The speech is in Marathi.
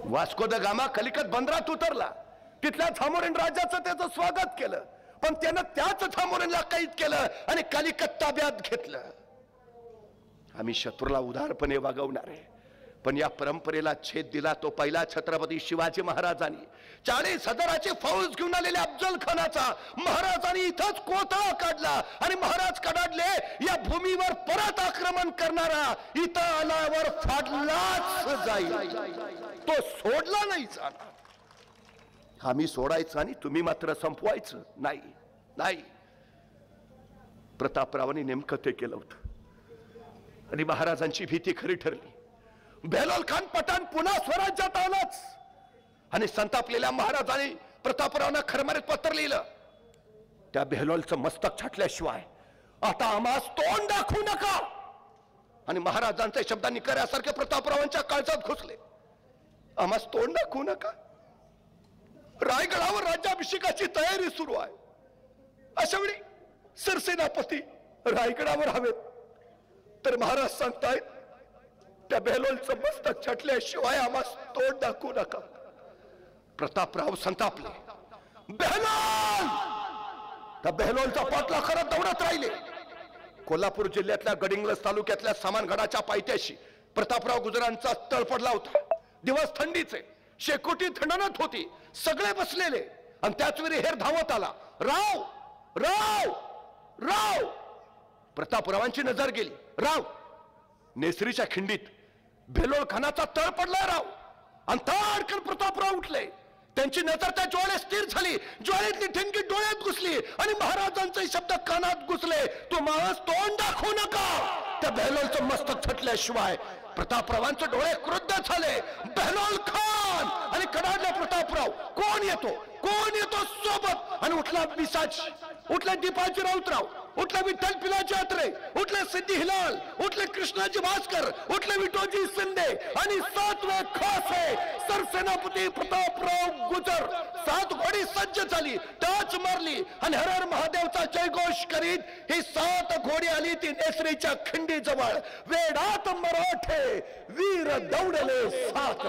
वास्को द गामा कलिकत बंदरात उतरला, तिथल्या थामोरीन राजाचं त्याचं स्वागत केलं, पण त्यानं त्याच थामोरीनला कैद केलं आणि कलिकत ताब्यात घेतलं. आम्ही शत्रूला उदारपणे वागवणार आहे, पण या परंपरेला छेद दिला तो पहिला छत्रपती शिवाजी महाराजांनी. 40,000ची फौज घेऊन आलेल्या अफजल खानाचा महाराजांनी इथंच कोथळा काढला आणि महाराज कडाडले, या भूमीवर परत आक्रमण करणारा इथं आल्यावर फाडलाच जाईल, तो सोडला नाही जाणार. आम्ही सोडायचं आणि तुम्ही मात्र संपवायचं नाही. नाही, प्रतापरावांनी नेमकं ते केलं होतं आणि महाराजांची भीती खरी ठरली. बेलोल खान पठाण पुन्हा स्वराज्यात आलाच आणि संतापलेल्या महाराजांनी प्रतापरावांना खरमारीत पत्र लिहिलं, त्या बेलोलचं मस्तक छाटल्याशिवाय आता आम्हास तोंड दाखवू नका. आणि महाराजांचे शब्द निकऱ्यासारखे प्रतापरावांच्या काळजात घुसले, आम्हास तोंड दाखवू नका. रायगडावर राज्याभिषेकाची तयारी सुरू आहे. अशा वेळी सरसेनापती रायगडावर हवेत, तर महाराज सांगतायत त्या बेलोलचं मस्तक छाटल्याशिवाय आम्हास तोंड दाखवू नका. प्रतापराव संतापले. बेलोल, त्या बेलोलचा पाठला खरं दौडत राहिले. कोल्हापूर जिल्ह्यातल्या गडिंग्लज तालुक्यातल्या सामानगडाच्या पायथ्याशी प्रतापराव गुजरांचा तळ पडला होता. दिवस थंडीचे, शेकोटी थंडणत होती, सगळे बसलेले आणि त्याच वेळी हेर धावत आला. राव राव राव. प्रतापरावांची नजर गेली. राव, नेसरीच्या खिंडीत बेलोल खानाचा तळ पडलाय राव. आणि ताडकन प्रतापराव उठले. त्यांची नजर त्या ज्वाळेत स्थिर झाली. ज्वाळेतली ठिणगी डोळ्यात घुसली आणि महाराजांचे शब्द कानात घुसले, तो माणूस तोंड दाखवू नका. त्या बेलोलचं मस्तक छटल्याशिवाय प्रतापरावांचे डोळे क्रुद्ध झाले. बेलोल खान आणि कडाडला प्रतापराव. कोण येतो, कोण येतो सोबत. आणि उठला पिसाच, उठले दीपाजी राऊतराव, उठले विठ्ठल पिलाजी अत्रे, उठले सिद्धी हिलाल, उठले कृष्णाजी भास्कर, उठले विठोजी शिंदे आणि 7वे खासे सरसेनापती प्रतापराव गुजर. 7 घोडी सज्ज झाली, टाच मारली आणि हर हर महादेवचा जयघोष करीत ही 7 घोडी आली ती नेसरीच्या खिंडी जवळ. वेडात मराठे वीर दौडले 7.